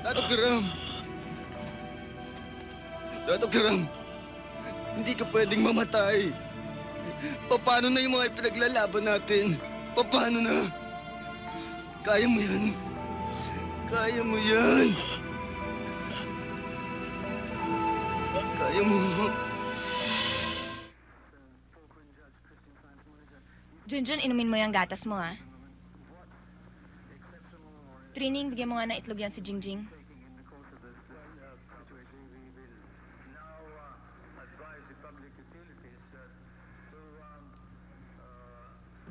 Dato Kiram! Dato Kiram! Hindi ka pwedeng mamatay. Paano na yung mga ipinaglalaban natin? Paano na? Kaya mo yan. Kaya mo yan. Kaya mo. Junjun, inumin mo yung gatas mo, ha? Trining, bigyan mo nga ng itlog yan si Jingjing.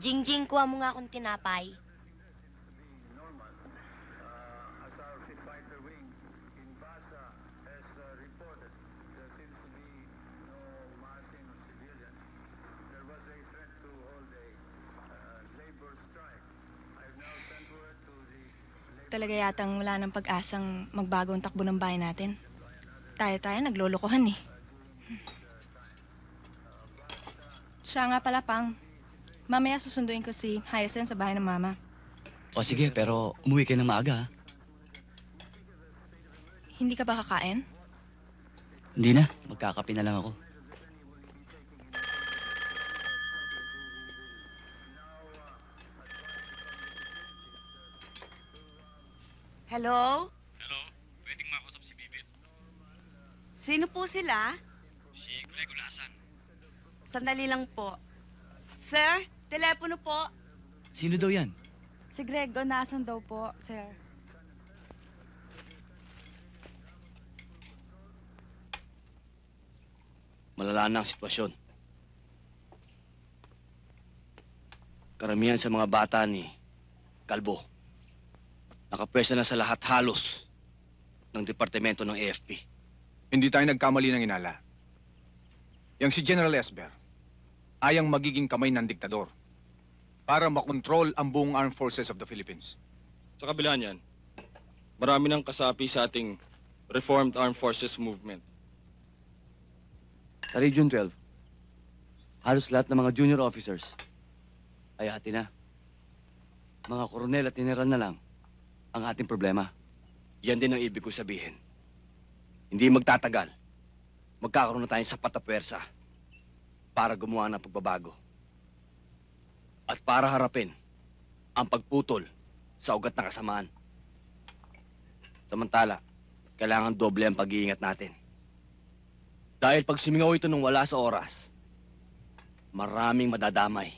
Jingjing, kuha mo nga akong tinapay. Talaga yatang wala ng pag-asang magbago ang takbo ng bayan natin. Tayo-tayo, naglolokohan eh. Siya nga pala, Pang. Mamaya susunduin ko si Hyacinth sa bahay ng Mama. O sige, pero umuwi ka na maaga, ha? Hindi ka ba kakain? Hindi na, magkakape na lang ako. Hello? Hello, pwedeng makausap si Bibit? Sino po sila? Si Greg Ulasan. Sandali lang po. Sir, telepono po. Sino daw yan? Si Greg, nasan daw po, sir? Malala na ang sitwasyon. Karamihan sa mga bata ni Kalbo, nakapwesa na sa lahat halos ng departamento ng AFP. Hindi tayo nagkamali ng inala. Yang si General Esber ay ang magiging kamay ng diktador para makontrol ang buong Armed Forces of the Philippines. Sa kabila niyan, marami nang kasapi sa ating Reformed Armed Forces Movement. Sa Region 12, halos lahat ng mga junior officers ay hati na. Mga koronel at general na lang ang ating problema. Yan din ang ibig ko sabihin. Hindi magtatagal. Magkakaroon na tayong sapat na pwersa para gumawa ng pagbabago. At para harapin ang pagputol sa ugat na kasamaan. Samantala, kailangan doble ang pag-iingat natin. Dahil pag sumingaw ito nung wala sa oras, maraming madadamay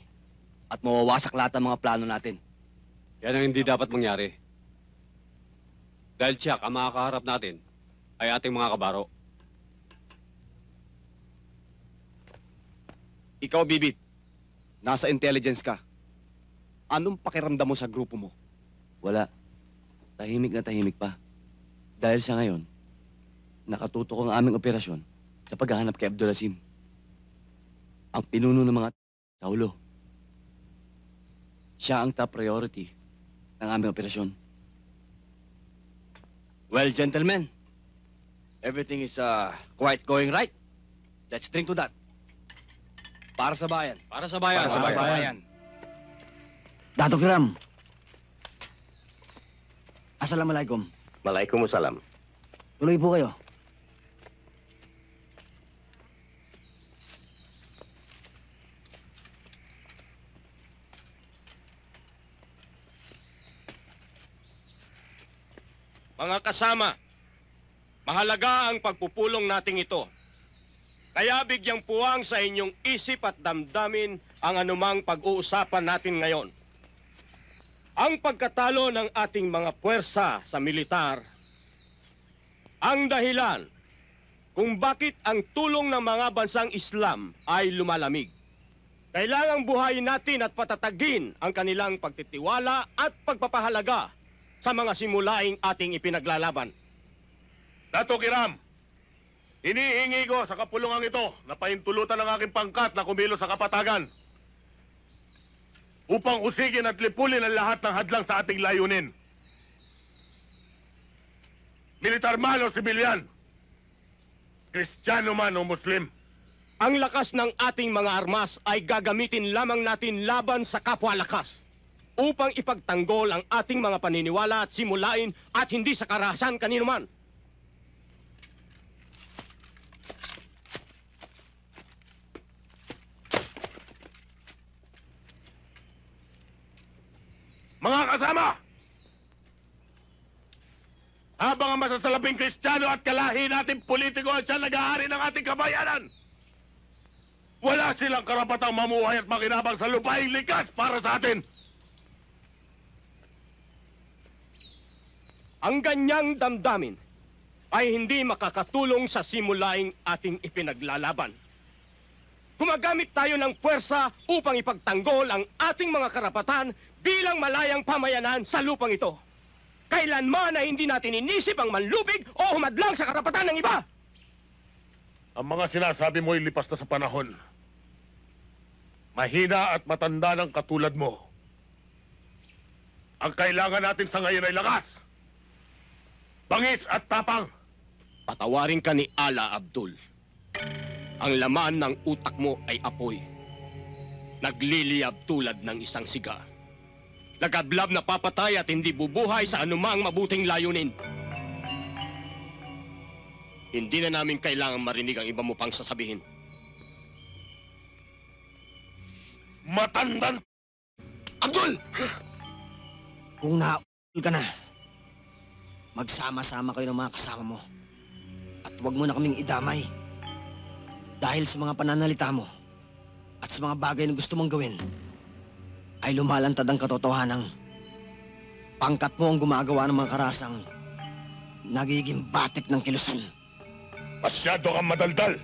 at mawawasak lahat ang mga plano natin. Yan ang hindi dapat mangyari. Dahil tiyak, ang makakaharap natin ay ating mga kabaro. Ikaw, Bibit, nasa intelligence ka. Anong pakiramdam mo sa grupo mo? Wala. Tahimik na tahimik pa. Dahil sa ngayon, nakatutok ang aming operasyon sa paghahanap kay Abdulasim. Ang pinuno ng mga sa ulo. Siya ang top priority ng aming operasyon. Well, gentlemen, everything is quite going right. Let's drink to that. Para sa bayan. Para sa bayan. Para sa bayan. Dato Kiram. Assalamualaikum. Waalaikumsalam. Tuloy po kayo. Mga kasama, mahalaga ang pagpupulong nating ito. Kaya bigyang puwang sa inyong isip at damdamin ang anumang pag-uusapan natin ngayon. Ang pagkatalo ng ating mga puwersa sa militar, ang dahilan kung bakit ang tulong ng mga bansang Islam ay lumalamig. Kailangang buhayin natin at patatagin ang kanilang pagtitiwala at pagpapahalaga sa mga simulaing ating ipinaglalaban. Dato Kiram, inihingi ko sa kapulungan ito na pahintulutan ng aking pangkat na kumilos sa kapatagan upang usigin at lipulin ang lahat ng hadlang sa ating layunin. Militar man o sibilyan, Kristiyano man o Muslim. Ang lakas ng ating mga armas ay gagamitin lamang natin laban sa kapwa lakas. upang ipagtanggol ang ating mga paniniwala at simulain at hindi sa karahasan kanino man. Mga kasama! Habang ang masasalabing Kristiyano at kalahi nating politiko ang siya nag-aari ng ating kabayanan, wala silang karapatang mamuhay at makinabang sa lupaing likas para sa atin. Ang ganyang damdamin ay hindi makakatulong sa simulaing ating ipinaglalaban. Gumagamit tayo ng puwersa upang ipagtanggol ang ating mga karapatan bilang malayang pamayanan sa lupang ito. Kailanman na hindi natin inisip ang manlupig o humadlang sa karapatan ng iba. Ang mga sinasabi mo ay lipas na sa panahon. Mahina at matanda ng katulad mo. Ang kailangan natin sa ngayon ay lakas, bangis at tapang. Patawarin ka ni Ala Abdul. Ang laman ng utak mo ay apoy. Nagliliyab tulad ng isang siga. Nagkadlab na papatay at hindi bubuhay sa anumang mabuting layunin. Hindi na namin kailangan marinig ang iba mo pang sasabihin. Matandang Abdul! Kung na-ul ka na, magsama-sama kayo ng mga kasama mo. At huwag mo na kaming idamay. Dahil sa mga pananalita mo at sa mga bagay na gusto mong gawin, ay lumalantad ang katotohanang pangkat mo ang gumagawa ng mga karasang nagiging batik ng kilusan. Masyado kang madaldal.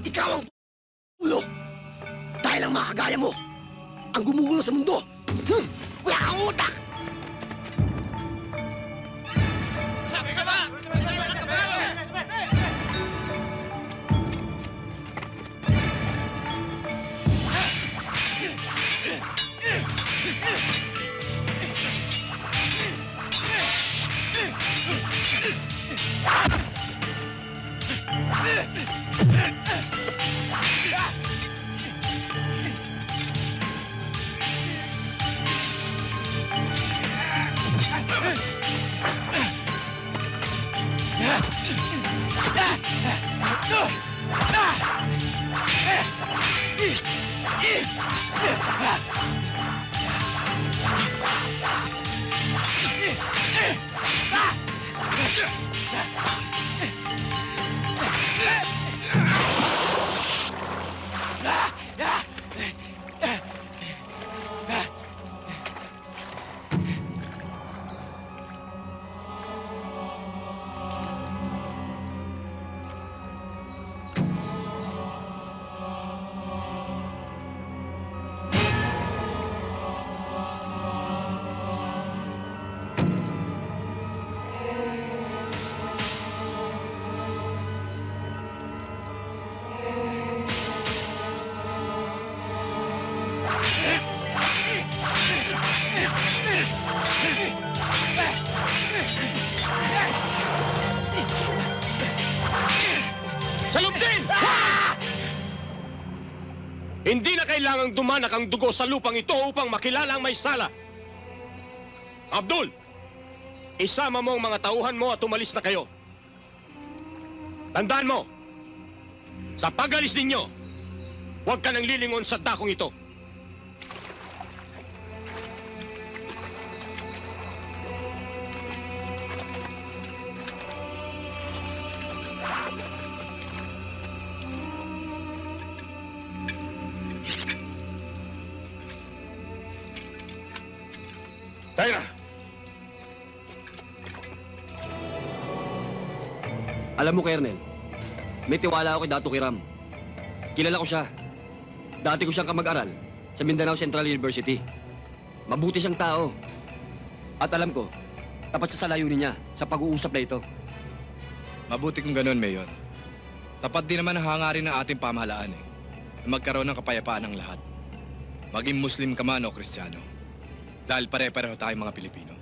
Ikaw ang ulo! Dahil ang mga kagaya mo ang gumugulo sa mundo! Wala kang utak! Salubdin! Hindi na kailangang dumanak ang dugo sa lupang ito upang makilala ang may sala. Abdul, isama mo ang mga tauhan mo at umalis na kayo. Tandaan mo, sa pag-alis ninyo, huwag ka nang lilingon sa dakong ito. Tayo na! Alam mo, Colonel, may tiwala ako kay Dato Kiram. Kilala ko siya. Dati ko siyang kamag-aral sa Mindanao Central University. Mabuti siyang tao. At alam ko, tapat siya sa layunin niya sa pag-uusap na ito. Mabuti kung ganun, Mayor. Tapat din naman ang hangarin ng ating pamahalaan na magkaroon ng kapayapaan ng lahat. Maging Muslim ka man o Kristiyano. Dahil pare-pareho tayong mga Pilipino.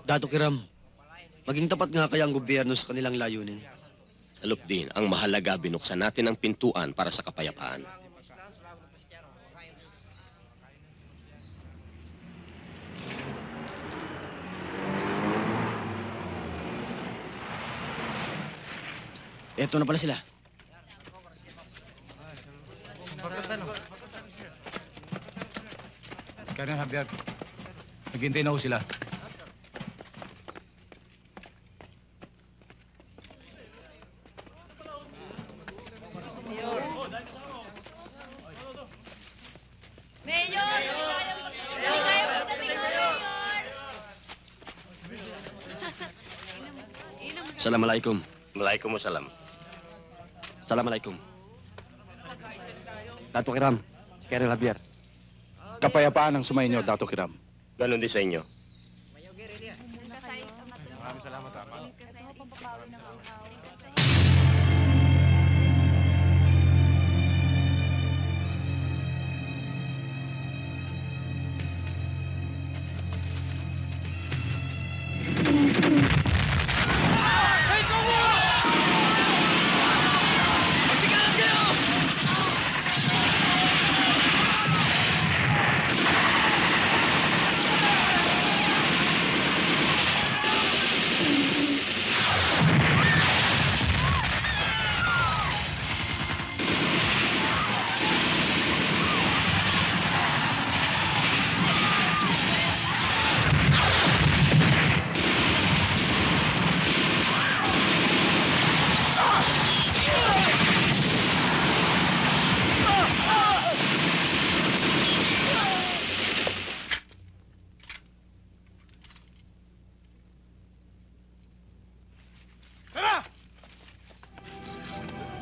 Dato Kiram, maging tapat nga kaya ang gobyerno sa kanilang layunin. halop din ang mahalaga binuksan natin ang pintuan para sa kapayapaan. Eto na pala sila. Colonel Javier, naghintay na ho sila. Assalamualaikum. Waalaikumsalam. Assalamualaikum. Dato Kiram, Colonel Javier. Kapayapaan ang sumainyo, Dato Kiram. Ganon din sa inyo. Maraming salamat, Ama.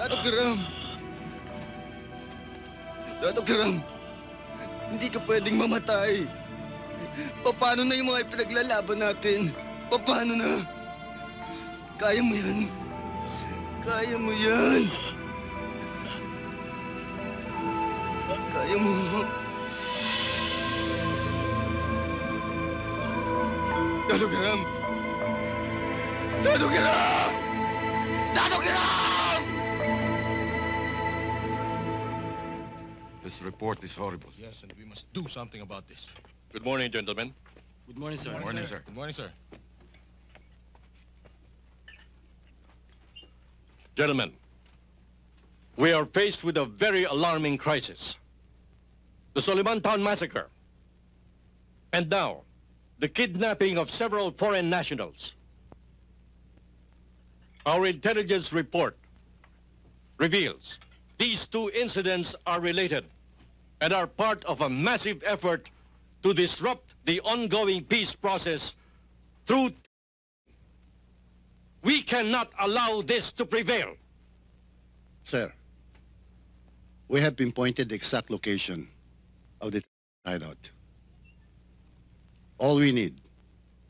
Dato Kiram! Dato Kiram! Hindi ka pwedeng mamatay. Paano na yung mga ipinaglalaban natin? Paano na? Kaya mo yan. Kaya mo yan. Kaya mo. Dato Kiram! Dato Kiram! Dato Kiram! This report is horrible. Yes, and we must do something about this. Good morning, gentlemen. Good morning, sir. Good morning, sir. Good morning, sir. Gentlemen, we are faced with a very alarming crisis. The Soliman Town massacre. And now, the kidnapping of several foreign nationals. Our intelligence report reveals these two incidents are related and are part of a massive effort to disrupt the ongoing peace process through... We cannot allow this to prevail. Sir, we have pinpointed the exact location of the hideout. All we need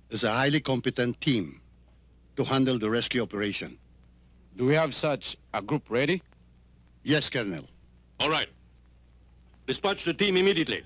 is a highly competent team to handle the rescue operation. Do we have such a group ready? Yes, Colonel. All right. Dispatch the team immediately.